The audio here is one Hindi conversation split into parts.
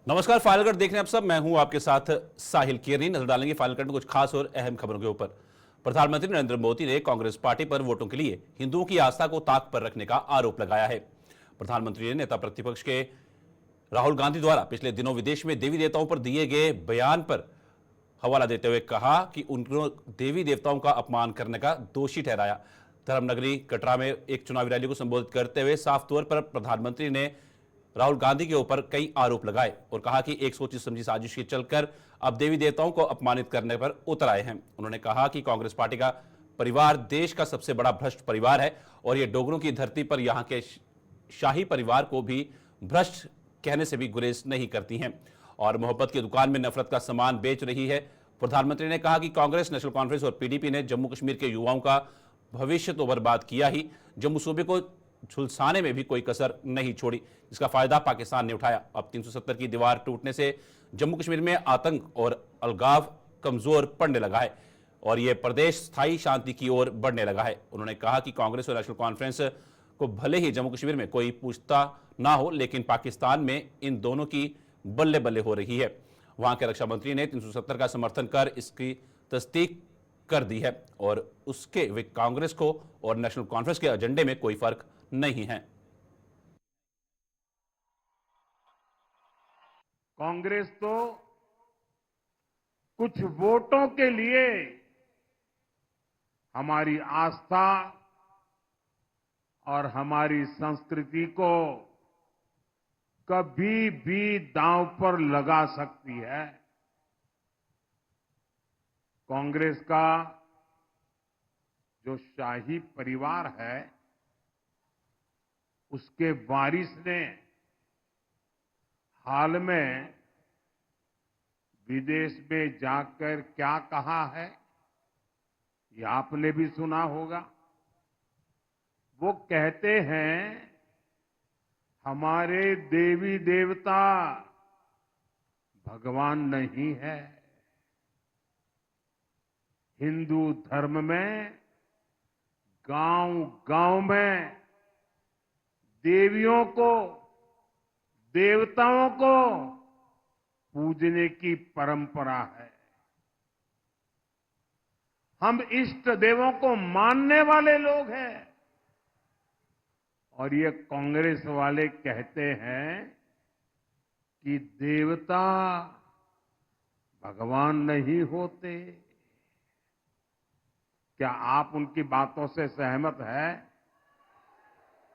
नमस्कार। फाइलगढ़ देख रहे हैं आप सब। मैं हूं आपके साथ साहिल केरनी। नजर डालेंगे फाइलगढ़ में कुछ खास और अहम खबरों के ऊपर। प्रधानमंत्री नरेंद्र मोदी ने कांग्रेस पार्टी पर वोटों के लिए हिंदुओं की आस्था को ताक पर रखने का आरोप लगाया है। प्रधानमंत्री ने नेता प्रतिपक्ष के राहुल गांधी द्वारा पिछले दिनों विदेश में देवी देवताओं पर दिए गए बयान पर हवाला देते हुए कहा कि उनको देवी देवताओं का अपमान करने का दोषी ठहराया। धर्मनगरी कटरा में एक चुनावी रैली को संबोधित करते हुए साफ तौर पर प्रधानमंत्री ने राहुल गांधी के ऊपर कई आरोप लगाए और कहा कि एक सोची समझी साजिश की चलकर अब देवी देवताओं को अपमानित करने पर उतर आए हैं। उन्होंने कहा कि कांग्रेस पार्टी का परिवार देश का सबसे बड़ा भ्रष्ट परिवार है और यह डोगरों की धरती पर यहां के शाही परिवार को भी भ्रष्ट कहने से भी गुरेज नहीं करती हैं और मोहब्बत की दुकान में नफरत का सामान बेच रही है। प्रधानमंत्री ने कहा कि कांग्रेस, नेशनल कॉन्फ्रेंस और पीडीपी ने जम्मू कश्मीर के युवाओं का भविष्य तो बर्बाद किया ही, जम्मू सूबे को झुलसाने में भी कोई कसर नहीं छोड़ी, जिसका फायदा पाकिस्तान ने उठाया। अब 370 की दीवार टूटने से जम्मू कश्मीर में आतंक और अलगाव कमजोर पड़ने लगा है और यह प्रदेश स्थायी शांति की ओर बढ़ने लगा है। उन्होंने कहा कि कांग्रेस और नेशनल कॉन्फ्रेंस को भले ही जम्मू कश्मीर में कोई पूछता ना हो, लेकिन पाकिस्तान में इन दोनों की बल्ले बल्ले हो रही है। वहां के रक्षा मंत्री ने 370 का समर्थन कर इसकी तस्दीक कर दी है और उसके वे कांग्रेस को और नेशनल कॉन्फ्रेंस के एजेंडे में कोई फर्क नहीं है। कांग्रेस तो कुछ वोटों के लिए हमारी आस्था और हमारी संस्कृति को कभी भी दांव पर लगा सकती है। कांग्रेस का जो शाही परिवार है, उसके वारिस ने हाल में विदेश में जाकर क्या कहा है, ये आपने भी सुना होगा। वो कहते हैं हमारे देवी देवता भगवान नहीं है। हिंदू धर्म में गांव-गांव में देवियों को, देवताओं को पूजने की परंपरा है। हम इष्ट देवों को मानने वाले लोग हैं और ये कांग्रेस वाले कहते हैं कि देवता भगवान नहीं होते। क्या आप उनकी बातों से सहमत हैं?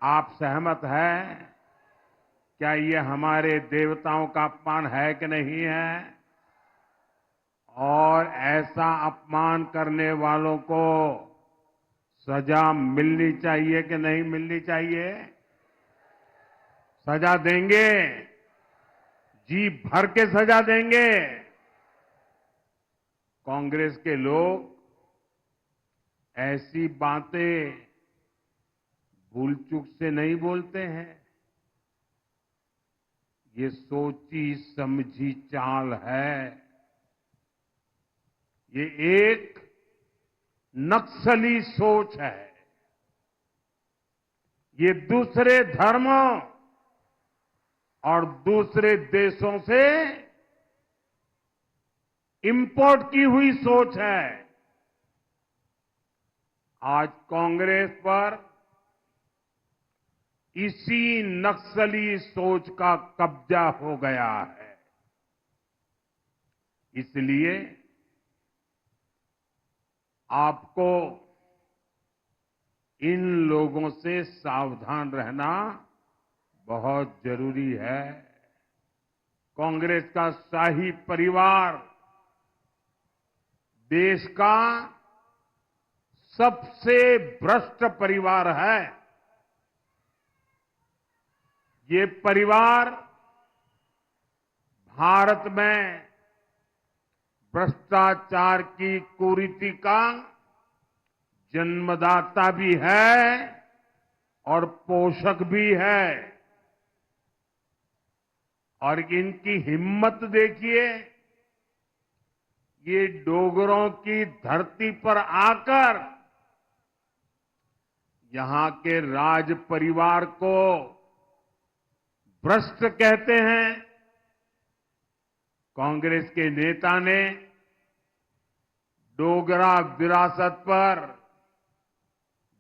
आप सहमत हैं? क्या ये हमारे देवताओं का अपमान है कि नहीं है? और ऐसा अपमान करने वालों को सजा मिलनी चाहिए कि नहीं मिलनी चाहिए? सजा देंगे, जी भर के सजा देंगे। कांग्रेस के लोग ऐसी बातें भूल चूक से नहीं बोलते हैं। ये सोची समझी चाल है। ये एक नक्सली सोच है। ये दूसरे धर्मों और दूसरे देशों से इंपोर्ट की हुई सोच है। आज कांग्रेस पर इसी नक्सली सोच का कब्जा हो गया है। इसलिए आपको इन लोगों से सावधान रहना बहुत जरूरी है। कांग्रेस का शाही परिवार देश का सबसे भ्रष्ट परिवार है। ये परिवार भारत में भ्रष्टाचार की कुरीति का जन्मदाता भी है और पोषक भी है। और इनकी हिम्मत देखिए, ये डोगरों की धरती पर आकर यहां के राज परिवार को भ्रष्ट कहते हैं, कांग्रेस के नेता ने डोगरा विरासत पर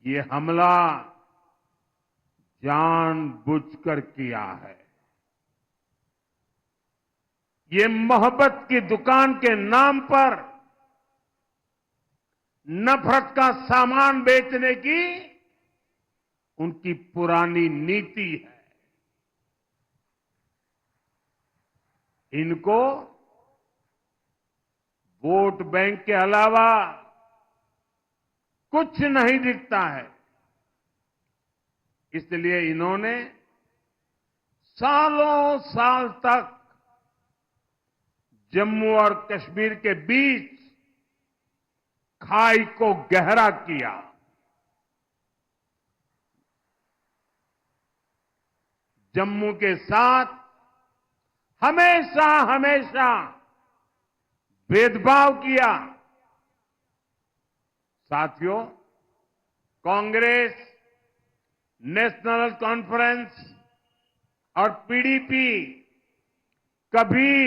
ये हमला जानबूझकर किया है। ये मोहब्बत की दुकान के नाम पर नफरत का सामान बेचने की उनकी पुरानी नीति है। इनको वोट बैंक के अलावा कुछ नहीं दिखता है। इसलिए इन्होंने सालों साल तक जम्मू और कश्मीर के बीच खाई को गहरा किया। जम्मू के साथ हमेशा हमेशा भेदभाव किया। साथियों, कांग्रेस, नेशनल कॉन्फ्रेंस और पीडीपी कभी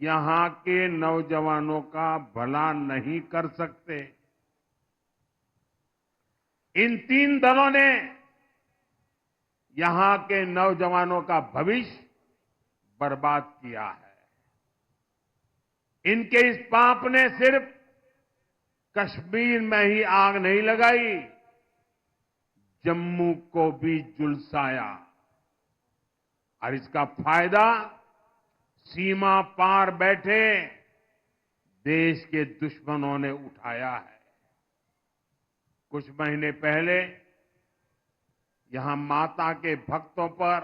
यहां के नौजवानों का भला नहीं कर सकते। इन तीन दलों ने यहां के नौजवानों का भविष्य बर्बाद किया है। इनके इस पाप ने सिर्फ कश्मीर में ही आग नहीं लगाई, जम्मू को भी झुलसाया और इसका फायदा सीमा पार बैठे देश के दुश्मनों ने उठाया है। कुछ महीने पहले यहां माता के भक्तों पर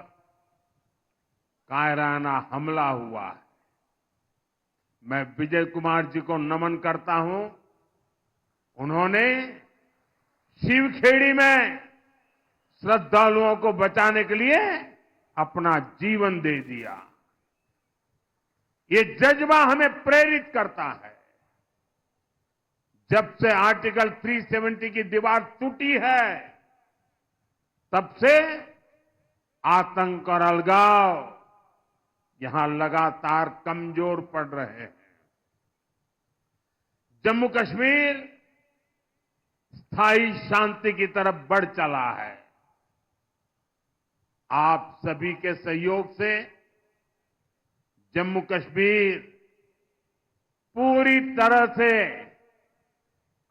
कायराना हमला हुआ है। मैं विजय कुमार जी को नमन करता हूं। उन्होंने शिवखेड़ी में श्रद्धालुओं को बचाने के लिए अपना जीवन दे दिया। ये जज्बा हमें प्रेरित करता है। जब से आर्टिकल 370 की दीवार टूटी है, तब से आतंक और अलगाव यहां लगातार कमजोर पड़ रहे हैं। जम्मू कश्मीर स्थायी शांति की तरफ बढ़ चला है। आप सभी के सहयोग से जम्मू कश्मीर पूरी तरह से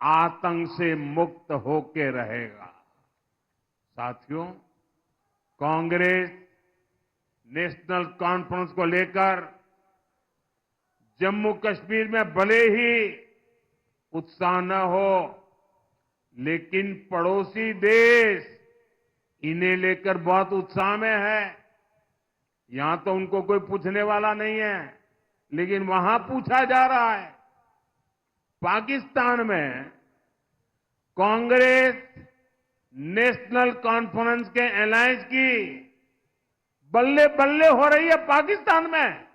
आतंक से मुक्त होकर रहेगा। साथियों, कांग्रेस नेशनल कॉन्फ्रेंस को लेकर जम्मू कश्मीर में भले ही उत्साह न हो, लेकिन पड़ोसी देश इन्हें लेकर बहुत उत्साह में है। यहां तो उनको कोई पूछने वाला नहीं है, लेकिन वहां पूछा जा रहा है। पाकिस्तान में कांग्रेस नेशनल कॉन्फ्रेंस के अलायंस की बल्ले बल्ले हो रही है। पाकिस्तान में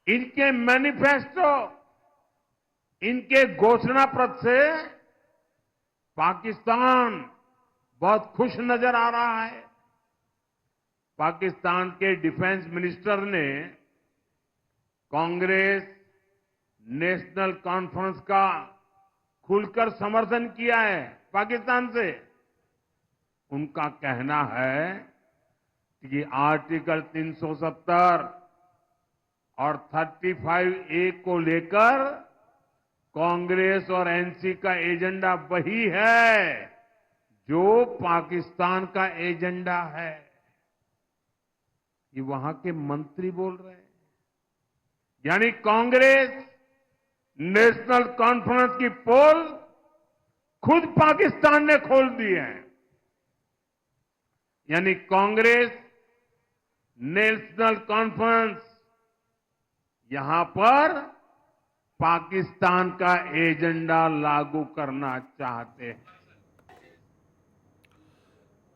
इनके मैनिफेस्टो, इनके घोषणा पत्र से पाकिस्तान बहुत खुश नजर आ रहा है। पाकिस्तान के डिफेंस मिनिस्टर ने कांग्रेस नेशनल कॉन्फ्रेंस का खुलकर समर्थन किया है। पाकिस्तान से उनका कहना है कि आर्टिकल 370 और 35A को लेकर कांग्रेस और एनसी का एजेंडा वही है जो पाकिस्तान का एजेंडा है। ये वहां के मंत्री बोल रहे हैं। यानी कांग्रेस नेशनल कॉन्फ्रेंस की पोल खुद पाकिस्तान ने खोल दी है। यानी कांग्रेस नेशनल कॉन्फ्रेंस यहां पर पाकिस्तान का एजेंडा लागू करना चाहते हैं।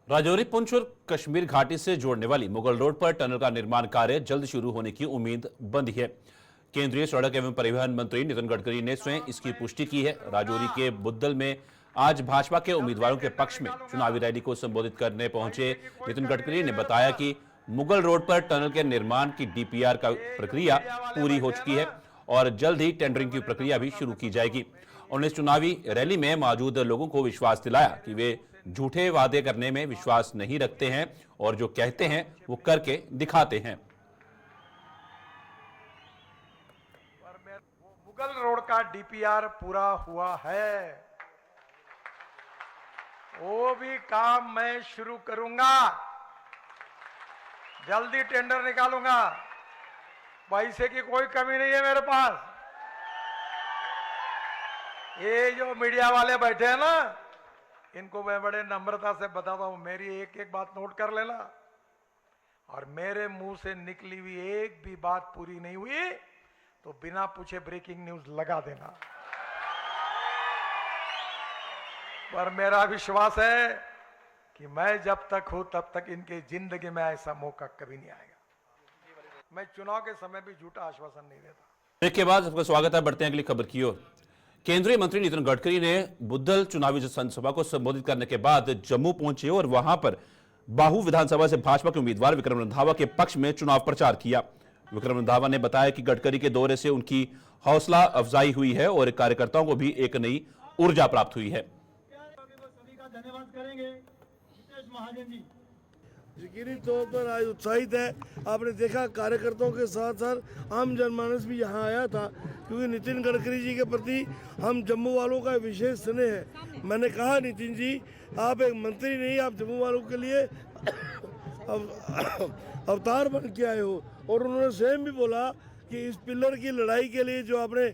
राजौरी, पुंछ और कश्मीर घाटी से जोड़ने वाली मुगल रोड पर टनल का निर्माण कार्य जल्द शुरू होने की उम्मीद बंधी है। केंद्रीय सड़क एवं परिवहन मंत्री नितिन गडकरी ने स्वयं इसकी पुष्टि की है। राजौरी के बुद्दल में आज भाजपा के उम्मीदवारों के पक्ष में चुनावी रैली को संबोधित करने पहुंचे नितिन गडकरी ने बताया कि मुगल रोड पर टनल के निर्माण की डीपीआर का प्रक्रिया पूरी हो चुकी है और जल्द ही टेंडरिंग की प्रक्रिया भी शुरू की जाएगी। उन्होंने इस चुनावी रैली में मौजूद लोगों को विश्वास दिलाया कि वे झूठे वादे करने में विश्वास नहीं रखते हैं और जो कहते हैं वो करके दिखाते हैं। मुगल रोड का डीपीआर पूरा हुआ है, वो भी काम मैं शुरू करूंगा, जल्दी टेंडर निकालूंगा। पैसे की कोई कमी नहीं है मेरे पास। ये जो मीडिया वाले बैठे हैं ना, इनको मैं बड़े नम्रता से बताता हूं, मेरी एक एक बात नोट कर लेना, और मेरे मुंह से निकली हुई एक भी बात पूरी नहीं हुई तो बिना पूछे ब्रेकिंग न्यूज लगा देना। पर मेरा विश्वास है कि मैं जब तक हूं तब तक इनकी जिंदगी में ऐसा मौका कभी नहीं आएगा। मैं चुनाव के समय भी झूठा आश्वासन नहीं देता। ब्रेक के बाद आपका स्वागत है। बढ़ते हैं अगली खबर की ओर। केंद्रीय मंत्री नितिन गडकरी ने बुद्धल चुनावी जनसभा को संबोधित करने के बाद जम्मू पहुंचे और वहां पर बाहू विधानसभा से भाजपा के उम्मीदवार विक्रम रंधावा के पक्ष में चुनाव प्रचार किया। विक्रम रंधावा ने बताया कि गडकरी के दौरे से उनकी हौसला अफजाई हुई है और कार्यकर्ताओं को भी एक नई ऊर्जा प्राप्त हुई है। सभी का धन्यवाद करेंगे हितेश महाजन जी। यकीनी तौर पर आज उत्साहित है। आपने देखा कार्यकर्ताओं के साथ साथ आम जनमानस भी यहाँ आया था, क्योंकि नितिन गडकरी जी के प्रति हम जम्मू वालों का विशेष स्नेह है। मैंने कहा, नितिन जी आप एक मंत्री नहीं, आप जम्मू वालों के लिए अवतार बन के आए हो। और उन्होंने स्वयं भी बोला कि इस पिलर की लड़ाई के लिए जो आपने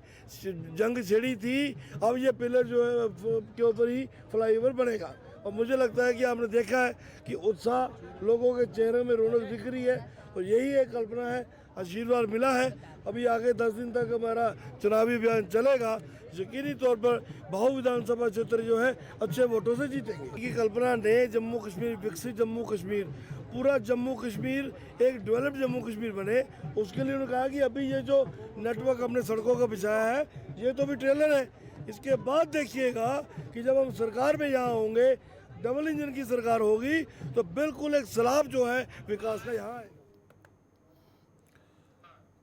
जंग छेड़ी थी, अब ये पिलर जो है के ऊपर ही फ्लाईओवर बनेगा। और मुझे लगता है कि आपने देखा है कि उत्साह लोगों के चेहरे में रौनक दिख रही है, और यही एक कल्पना है, आशीर्वाद मिला है। अभी आगे 10 दिन तक हमारा चुनावी अभियान चलेगा। यकीनी तौर पर बाहू विधानसभा क्षेत्र जो है अच्छे वोटों से जीतेंगे। की कल्पना नए जम्मू कश्मीर, विकसित जम्मू कश्मीर, पूरा जम्मू कश्मीर एक डेवलप्ड जम्मू कश्मीर बने, उसके लिए उन्होंने कहा कि अभी ये जो नेटवर्क हमने सड़कों का बिछाया है ये तो भी ट्रेलर है। इसके बाद देखिएगा कि जब हम सरकार में यहाँ होंगे, डबल इंजन की सरकार होगी, तो बिल्कुल एक सैलाब जो है विकास का यहाँ है।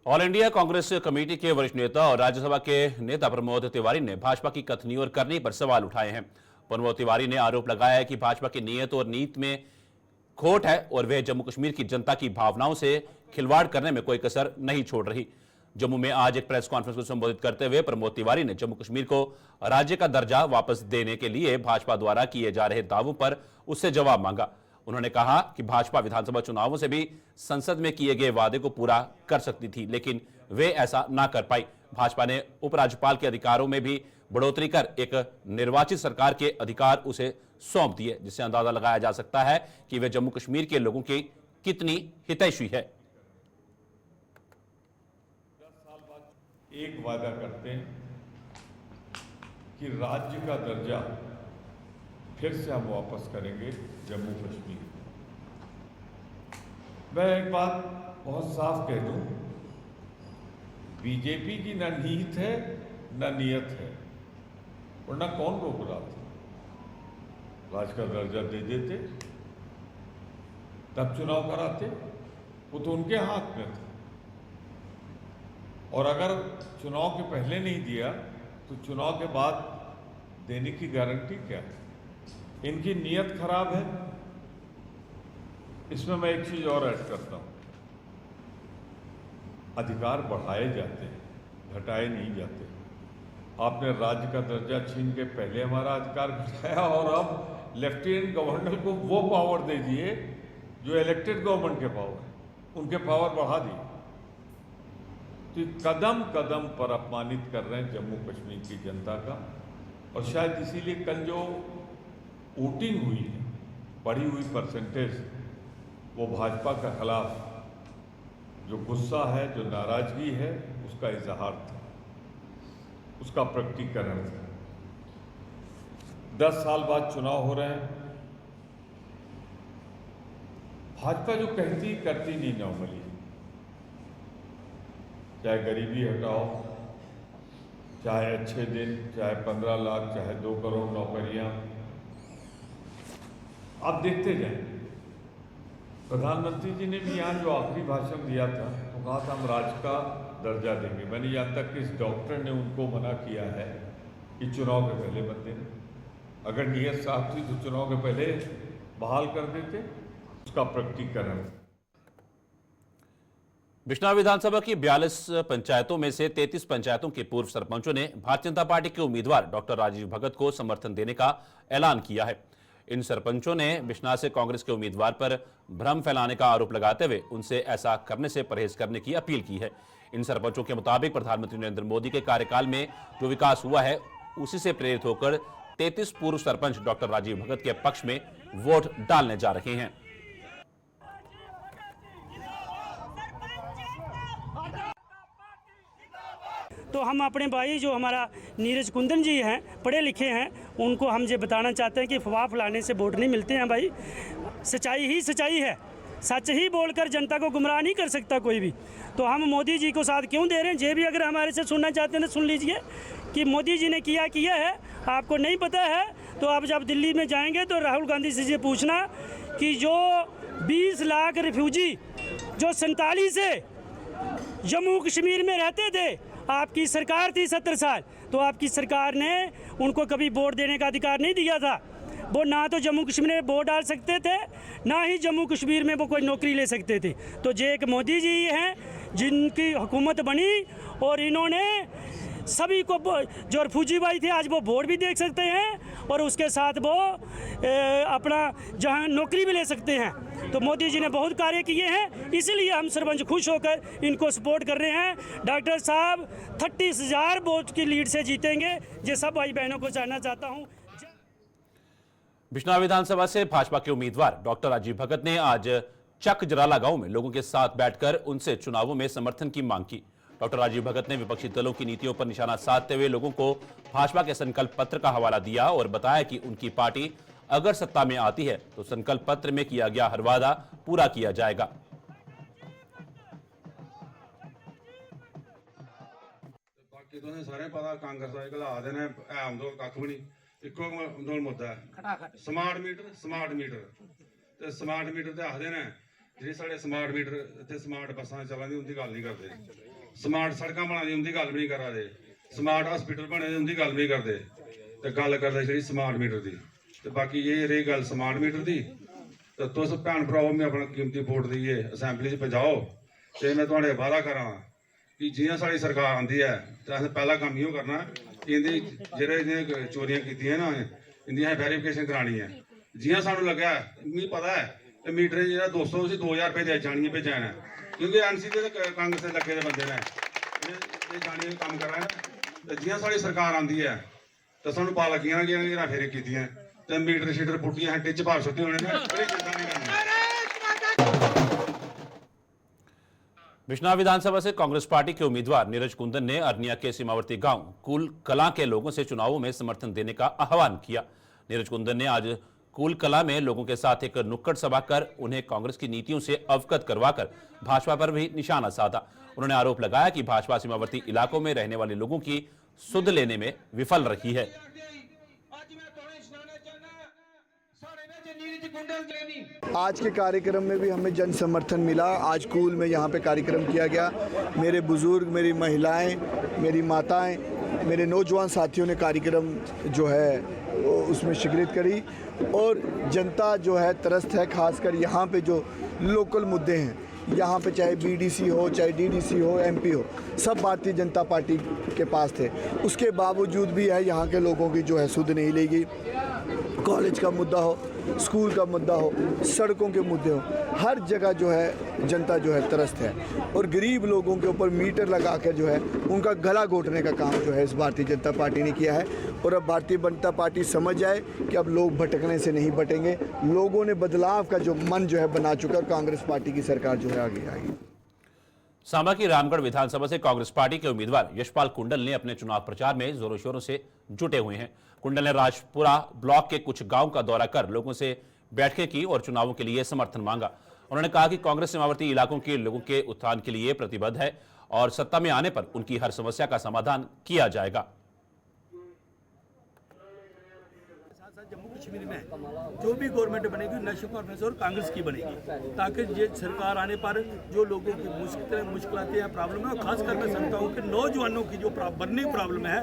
ऑल इंडिया कांग्रेस कमेटी के वरिष्ठ नेता और राज्यसभा के नेता प्रमोद तिवारी ने भाजपा की कथनी और करनी पर सवाल उठाए हैं। प्रमोद तिवारी ने आरोप लगाया है कि भाजपा की नीयत और नीति में खोट है और वह जम्मू कश्मीर की जनता की भावनाओं से खिलवाड़ करने में कोई कसर नहीं छोड़ रही। जम्मू में आज एक प्रेस कॉन्फ्रेंस को संबोधित करते हुए प्रमोद तिवारी ने जम्मू कश्मीर को राज्य का दर्जा वापस देने के लिए भाजपा द्वारा किए जा रहे दावों पर उससे जवाब मांगा। उन्होंने कहा कि भाजपा विधानसभा चुनावों से भी संसद में किए गए वादे को पूरा कर सकती थी, लेकिन वे ऐसा ना कर पाई। भाजपा ने उपराज्यपाल के अधिकारों में भी बढ़ोतरी कर एक निर्वाचित सरकार के अधिकार उसे सौंप दिए, जिससे अंदाजा लगाया जा सकता है कि वे जम्मू कश्मीर के लोगों की कितनी हितैषी है। 10 साल बाद एक वादा करते हैं कि राज्य का दर्जा फिर से हम वापस करेंगे जम्मू कश्मीर। मैं एक बात बहुत साफ कह दूं, बीजेपी की ना नीयत है ना नियत है, वरना कौन रोक रहा था। राज्य का दर्जा दे देते, तब चुनाव कराते, वो तो उनके हाथ में था। और अगर चुनाव के पहले नहीं दिया तो चुनाव के बाद देने की गारंटी क्या है? इनकी नीयत खराब है। इसमें मैं एक चीज और ऐड करता हूं, अधिकार बढ़ाए जाते हैं, घटाए नहीं जाते। आपने राज्य का दर्जा छीन के पहले हमारा अधिकार घटाया और अब लेफ्टिनेंट गवर्नर को वो पावर दे दिए जो इलेक्टेड गवर्नमेंट के पावर है, उनके पावर बढ़ा दिए। तो कदम कदम पर अपमानित कर रहे हैं जम्मू कश्मीर की जनता का। और शायद इसीलिए कल जो वोटिंग हुई है, बढ़ी हुई परसेंटेज, वो भाजपा के खिलाफ जो गुस्सा है, जो नाराजगी है, उसका इजहार था, उसका प्रकटीकरण था। 10 साल बाद चुनाव हो रहे हैं। भाजपा जो कहती करती नहीं नॉर्मली, चाहे गरीबी हटाओ, चाहे अच्छे दिन, चाहे 15 लाख, चाहे 2 करोड़ नौकरियां, आप देखते जाएं, प्रधानमंत्री जी ने भी यहाँ जो आखिरी भाषण दिया था तो कहा था हम राज्य का दर्जा देंगे। मैंने यहाँ तक कि इस डॉक्टर ने उनको मना किया है कि चुनाव के पहले मत देना। अगर नीयत साफ थी तो चुनाव के पहले बहाल कर देते, उसका प्रकटीकरण। बिश्नौर विधानसभा की 42 पंचायतों में से 33 पंचायतों के पूर्व सरपंचों ने भारतीय जनता पार्टी के उम्मीदवार डॉक्टर राजीव भगत को समर्थन देने का ऐलान किया है। इन सरपंचों ने बिश्नौर से कांग्रेस के उम्मीदवार पर भ्रम फैलाने का आरोप लगाते हुए उनसे ऐसा करने से परहेज करने की अपील की है। इन सरपंचों के मुताबिक प्रधानमंत्री नरेंद्र मोदी के कार्यकाल में जो विकास हुआ है उसी से प्रेरित होकर 33 पूर्व सरपंच डॉक्टर राजीव भगत के पक्ष में वोट डालने जा रहे हैं। तो हम अपने भाई जो हमारा नीरज कुंदन जी हैं, पढ़े लिखे हैं, उनको हम ये बताना चाहते हैं कि अफवाह फैलाने से वोट नहीं मिलते हैं भाई। सच्चाई ही सच्चाई है, सच ही बोलकर जनता को गुमराह नहीं कर सकता कोई भी। तो हम मोदी जी को साथ क्यों दे रहे हैं? ये भी अगर हमारे से सुनना चाहते हैं तो सुन लीजिए कि मोदी जी ने किया है। आपको नहीं पता है तो आप जब दिल्ली में जाएंगे तो राहुल गांधी से पूछना कि जो 20 लाख रिफ्यूजी जो 47 से जम्मू कश्मीर में रहते थे, आपकी सरकार थी 70 साल, तो आपकी सरकार ने उनको कभी वोट देने का अधिकार नहीं दिया था। वो ना तो जम्मू कश्मीर में वोट डाल सकते थे, ना ही जम्मू कश्मीर में वो कोई नौकरी ले सकते थे। तो ये एक मोदी जी हैं जिनकी हुकूमत बनी और इन्होंने सभी को जो रिफ्यूजी भाई थे आज वो वोट भी दे सकते हैं और उसके साथ वो अपना जहां नौकरी भी ले सकते हैं। तो मोदी जी ने बहुत कार्य किए हैं, इसीलिए हम सरपंच खुश होकर इनको सपोर्ट कर रहे हैं। डॉक्टर साहब 30,000 वोट की लीड से जीतेंगे, ये सब भाई बहनों को जानना चाहता हूँ। बिश्नौर विधानसभा से भाजपा के उम्मीदवार डॉक्टर राजीव भगत ने आज चक जराला गांव में लोगों के साथ बैठकर उनसे चुनावों में समर्थन की मांग की। डॉक्टर राजीव भगत ने विपक्षी दलों की नीतियों पर निशाना साधते हुए लोगों को भाजपा के संकल्प पत्र का हवाला दिया और बताया कि उनकी पार्टी अगर सत्ता में आती है तो संकल्प पत्र में किया गया हर वादा पूरा किया जाएगा। बाकी तो सारे पता कांग्रेस का हालात ने आमदोल कख भी नहीं, इको अंदोल मुद्दा है स्मार्ट मीटर ते स्मार्ट मीटर ते आखदे ने जी साढ़े स्मार्ट मीटर ते स्मार्ट बसां चला दी उनकी गल नहीं करते, स्मार्ट सड़कां बना दी उनकी गल भी नहीं करा दे, स्मार्ट हॉस्पिटल बने दे उनकी गल भी नहीं करते, ते गल करदे जी स्मार्ट मीटर दी। तो बाकी ये रही गल स्मार्ट मीटर दी तो तुस भैन भराओ में अपना कीमती वोट दिए असैंबली च पजाओ। तो मैं तुहाडे वादा करा कि जियां साड़ी सरकार आंदी है तो असें पहला कम्म इहो करना कि इंदी जेह्ड़े इन्हें चोरियां कीतियां ना इंदी असें वेरीफिकेशन करानी है। जियां सानूं लग्गा मिगी पता है कि मीटर जेह्ड़ा 200 उसी 2000 रुपये दे जानिए भेजा है, क्योंकि एनसी दे कांग्रेस दे लगे दे बंदे ने ये जानिए कम्म करा है। तो जियां साड़ी सरकार आंदी है तो सानूं पता लग्गियां ना कि इन्हें हेरा फेरी कीतियां ते मीटर शीटर पुट्टियां टिच भार सुट्टे होने ने, बड़ी चिंता नहीं करनी। बिश्नौर विधानसभा से कांग्रेस पार्टी के उम्मीदवार नीरज कुंदन ने अरनिया के सीमावर्ती गांव कूल कलां के लोगों से चुनावों में समर्थन देने का आह्वान किया। नीरज कुंदन ने आज कूल कलां में लोगों के साथ एक नुक्कड़ सभा कर उन्हें कांग्रेस की नीतियों से अवगत करवाकर भाजपा पर भी निशाना साधा। उन्होंने आरोप लगाया कि भाजपा सीमावर्ती इलाकों में रहने वाले लोगों की सुध लेने में विफल रही है। आज के कार्यक्रम में भी हमें जन समर्थन मिला। आज कूल में यहाँ पे कार्यक्रम किया गया। मेरे बुजुर्ग, मेरी महिलाएं, मेरी माताएं, मेरे नौजवान साथियों ने कार्यक्रम जो है उसमें शिरकत करी और जनता जो है त्रस्त है। खासकर यहाँ पे जो लोकल मुद्दे हैं, यहाँ पे चाहे बीडीसी हो, चाहे डीडीसी हो, एमपी हो, सब भारतीय जनता पार्टी के पास थे। उसके बावजूद भी है यहाँ के लोगों की जो है सुध नहीं ली गई। कॉलेज का मुद्दा हो, स्कूल का मुद्दा हो, सड़कों के मुद्दे हो, हर जगह जो है जनता जो है त्रस्त है और गरीब लोगों के ऊपर मीटर लगा कर जो है उनका गला घोटने का काम जो है इस भारतीय जनता पार्टी ने किया है। और अब भारतीय जनता पार्टी समझ जाए कि अब लोग भटकने से नहीं भटेंगे। लोगों ने बदलाव का जो मन जो है बना चुका, कांग्रेस पार्टी की सरकार जो है आगे आएगी। सांबा की रामगढ़ विधानसभा से कांग्रेस पार्टी के उम्मीदवार यशपाल कुंडल ने अपने चुनाव प्रचार में जोरों शोरों से जुटे हुए हैं। कुंडल ने राजपुरा ब्लॉक के कुछ गांव का दौरा कर लोगों से बैठकें की और चुनावों के लिए समर्थन मांगा। उन्होंने कहा कि कांग्रेस सीमावर्ती इलाकों के लोगों के उत्थान के लिए प्रतिबद्ध है और सत्ता में आने पर उनकी हर समस्या का समाधान किया जाएगा। जम्मू कश्मीर में जो भी गवर्नमेंट बनेगी नेशनल कॉन्फ्रेंस और कांग्रेस की बनेगी, ताकि ये सरकार आने पर जो लोगों की मुश्किलातें या प्रॉब्लम है, खासकर मैं समझता हूँ कि नौजवानों की जो बर्निंग प्रॉब्लम है,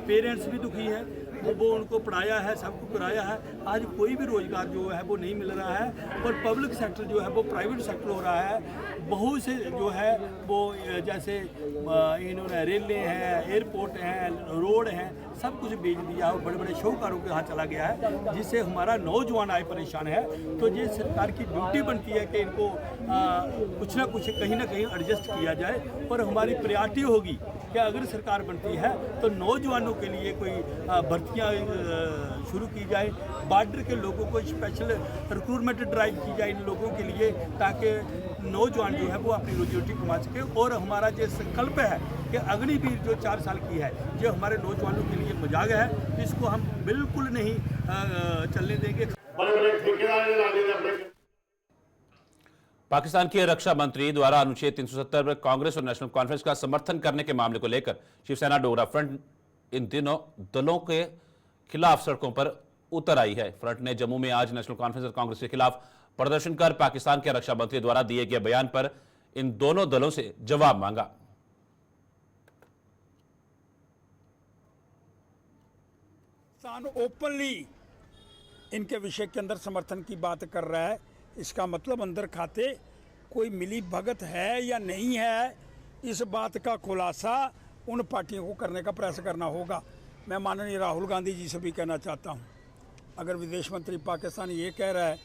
पेरेंट्स भी दुखी हैं, वो उनको पढ़ाया है, सबको कराया है, आज कोई भी रोजगार जो है वो नहीं मिल रहा है और पब्लिक सेक्टर जो है वो प्राइवेट सेक्टर हो रहा है। बहुत से जो है वो जैसे इन्होंने रेलें हैं, एयरपोर्ट हैं, रोड हैं, सब कुछ बेच दिया और बड़े बड़े शौकारों के हाथ चला गया है, जिससे हमारा नौजवान आए परेशान है। तो ये सरकार की ड्यूटी बनती है कि इनको कुछ ना कुछ कहीं ना कहीं एडजस्ट किया जाए और हमारी प्रायोरिटी होगी कि अगर सरकार बनती है तो नौजवानों के लिए कोई भर्तियां शुरू की जाए, बॉर्डर के लोगों को स्पेशल रिक्रूटमेंट ड्राइव की जाए इन लोगों के लिए, ताकि नौजवान जो है वो अपनी रोजी रोटी कमा सके। और हमारा जो संकल्प है कि अग्निवीर जो 4 साल की है, जो हमारे नौजवानों के लिए मजाक है, इसको हम बिल्कुल नहीं चलने देंगे। पाकिस्तान के रक्षा मंत्री द्वारा अनुच्छेद 370 पर कांग्रेस और नेशनल कॉन्फ्रेंस का समर्थन करने के मामले को लेकर शिवसेना डोगरा फ्रंट इन दिनों दलों के खिलाफ सड़कों पर उतर आई है। फ्रंट ने जम्मू में आज नेशनल कॉन्फ्रेंस और कांग्रेस के खिलाफ प्रदर्शन कर पाकिस्तान के रक्षा मंत्री द्वारा दिए गए बयान पर इन दोनों दलों से जवाब मांगा। पाकिस्तान ओपनली इनके विषय के अंदर समर्थन की बात कर रहा है, इसका मतलब अंदर खाते कोई मिली भगत है या नहीं है, इस बात का खुलासा उन पार्टियों को करने का प्रयास करना होगा। मैं माननीय राहुल गांधी जी से भी कहना चाहता हूं, अगर विदेश मंत्री पाकिस्तान ये कह रहा है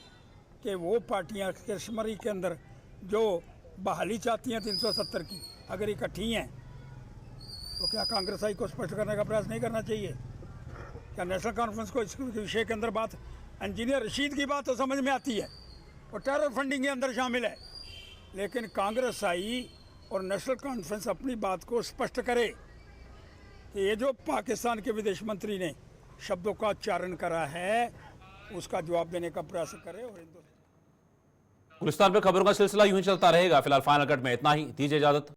कि वो पार्टियां कश्मीर के अंदर जो बहाली चाहती हैं 370 की अगर इकट्ठी हैं, तो क्या कांग्रेस आई को स्पष्ट करने का प्रयास नहीं करना चाहिए? क्या नेशनल कॉन्फ्रेंस को इस विषय के अंदर बात, इंजीनियर रशीद की बात तो समझ में आती है और टेरर फंडिंग के अंदर शामिल है, लेकिन कांग्रेस आई और नेशनल कॉन्फ्रेंस अपनी बात को स्पष्ट करे कि ये जो पाकिस्तान के विदेश मंत्री ने शब्दों का उच्चारण करा है उसका जवाब देने का प्रयास करे। और गुलिस्तान पर खबरों का सिलसिला यूं ही चलता रहेगा। फिलहाल फाइनल कट में इतना ही, दीजिए इजाजत।